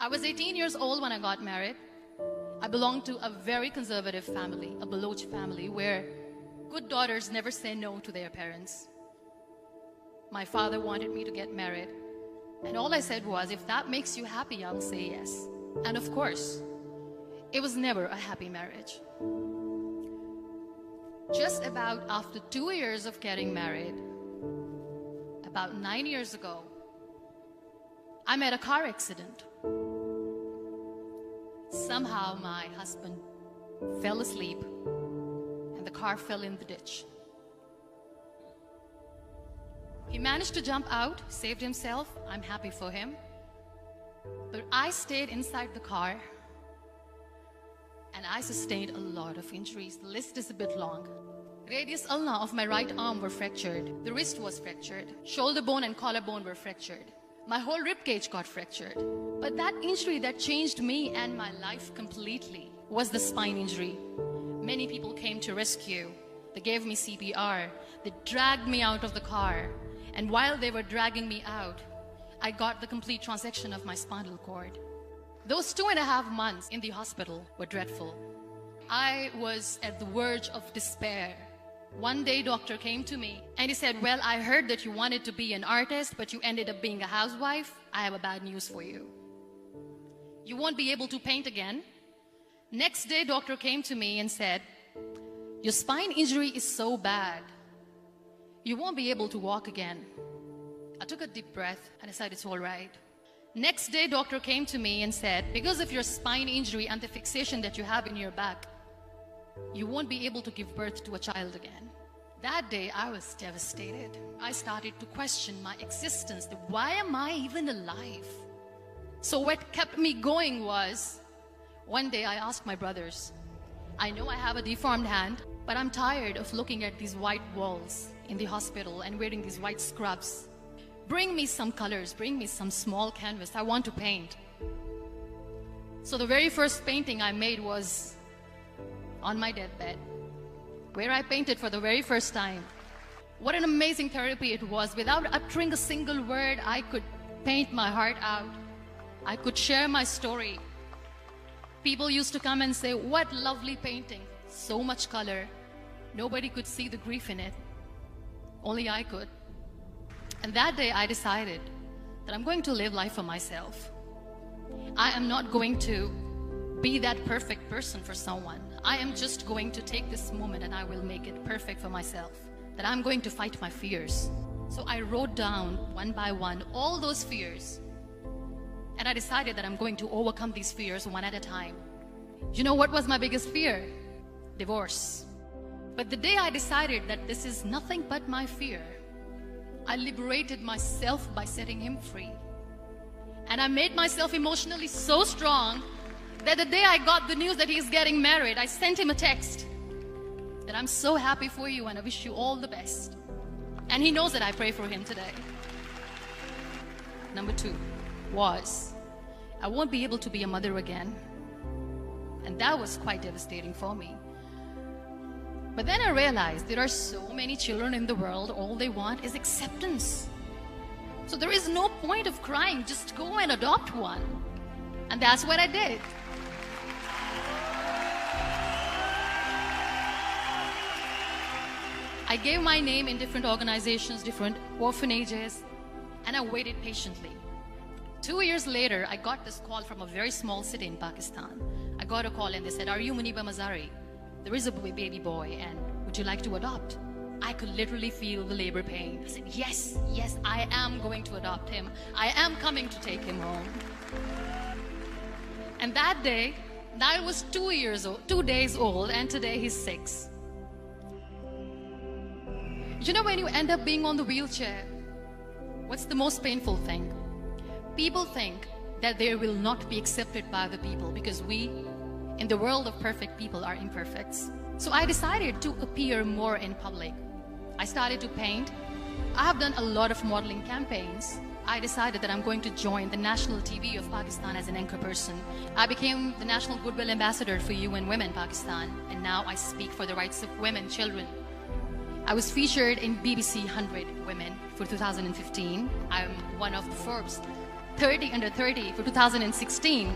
I was 18 years old when I got married. I belonged to a very conservative family, a Baloch family, where good daughters never say no to their parents. My father wanted me to get married, and all I said was, if that makes you happy, I'll say yes. And of course, it was never a happy marriage. Just about after 2 years of getting married, about 9 years ago, I met a car accident. Somehow my husband fell asleep and the car fell in the ditch. He managed to jump out, saved himself. I'm happy for him. But I stayed inside the car and I sustained a lot of injuries. The list is a bit long. Radius ulna of my right arm were fractured. The wrist was fractured. Shoulder bone and collarbone were fractured. My whole rib cage got fractured. But that injury that changed me and my life completely was the spine injury. Many people came to rescue. They gave me CPR. They dragged me out of the car. And while they were dragging me out, I got the complete transection of my spinal cord. Those 2.5 months in the hospital were dreadful. I was at the verge of despair. One day, doctor came to me and he said, well, I heard that you wanted to be an artist, but you ended up being a housewife. I have a bad news for you. You won't be able to paint again. Next day, doctor came to me and said, your spine injury is so bad, you won't be able to walk again. I took a deep breath and I said, it's all right. Next day, doctor came to me and said, because of your spine injury and the fixation that you have in your back, you won't be able to give birth to a child again. That day, I was devastated. I started to question my existence. Why am I even alive? So what kept me going was, one day I asked my brothers, I know I have a deformed hand, but I'm tired of looking at these white walls in the hospital and wearing these white scrubs. Bring me some colors, bring me some small canvas. I want to paint. So the very first painting I made was on my deathbed, where I painted for the very first time. What an amazing therapy it was. Without uttering a single word, I could paint my heart out. I could share my story. People used to come and say, what lovely painting, so much color. Nobody could see the grief in it. Only I could. And that day I decided that I'm going to live life for myself. I am not going to be that perfect person for someone. I am just going to take this moment and I will make it perfect for myself. That I'm going to fight my fears. So I wrote down one by one all those fears. And I decided that I'm going to overcome these fears one at a time. You know what was my biggest fear? Divorce. But the day I decided that this is nothing but my fear, I liberated myself by setting him free. And I made myself emotionally so strong that the day I got the news that he's getting married, I sent him a text that I'm so happy for you and I wish you all the best. And he knows that I pray for him today. Number 2 was, I won't be able to be a mother again. And that was quite devastating for me. But then I realized there are so many children in the world, all they want is acceptance. So there is no point of crying, just go and adopt one. And that's what I did. I gave my name in different organizations, different orphanages, and I waited patiently. 2 years later, I got this call from a very small city in Pakistan. I got a call and they said, are you Muniba Mazari? There is a baby boy and would you like to adopt? I could literally feel the labor pain. I said, yes, I am going to adopt him. I am coming to take him home. And that day, I was 2 days old, and today he's 6. You know, when you end up being on the wheelchair, what's the most painful thing? People think that they will not be accepted by the people because we, in the world of perfect people, are imperfects. So I decided to appear more in public. I started to paint. I have done a lot of modeling campaigns. I decided that I'm going to join the national TV of Pakistan as an anchor person. I became the National Goodwill Ambassador for UN Women Pakistan, and now I speak for the rights of women, children. I was featured in BBC 100 Women for 2015. I'm one of the Forbes 30 under 30 for 2016.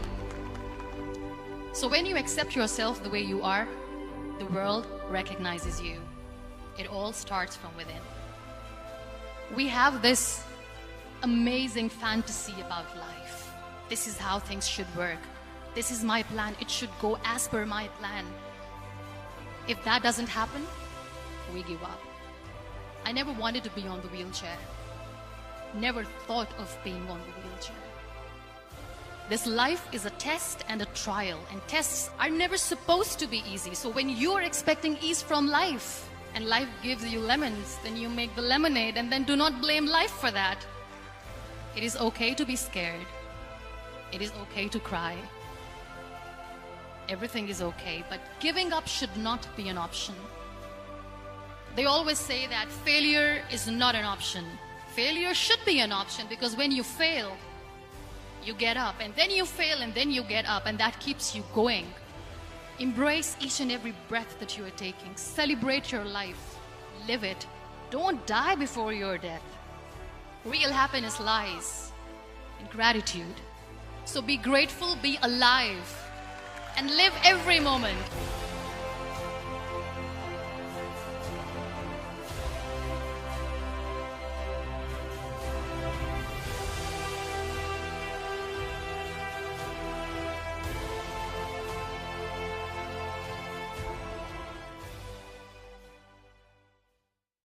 So when you accept yourself the way you are, the world recognizes you. It all starts from within. We have this amazing fantasy about life. This is how things should work. This is my plan. It should go as per my plan. If that doesn't happen, we give up. I never wanted to be on the wheelchair. Never thought of being on the wheelchair. This life is a test and a trial, and tests are never supposed to be easy. So when you are expecting ease from life, and life gives you lemons, then you make the lemonade, and then do not blame life for that. It is okay to be scared. It is okay to cry. Everything is okay, but giving up should not be an option. They always say that failure is not an option. Failure should be an option, because when you fail, you get up, and then you fail, and then you get up, and that keeps you going. Embrace each and every breath that you are taking. Celebrate your life. Live it. Don't die before your death. Real happiness lies in gratitude. So be grateful, be alive, and live every moment.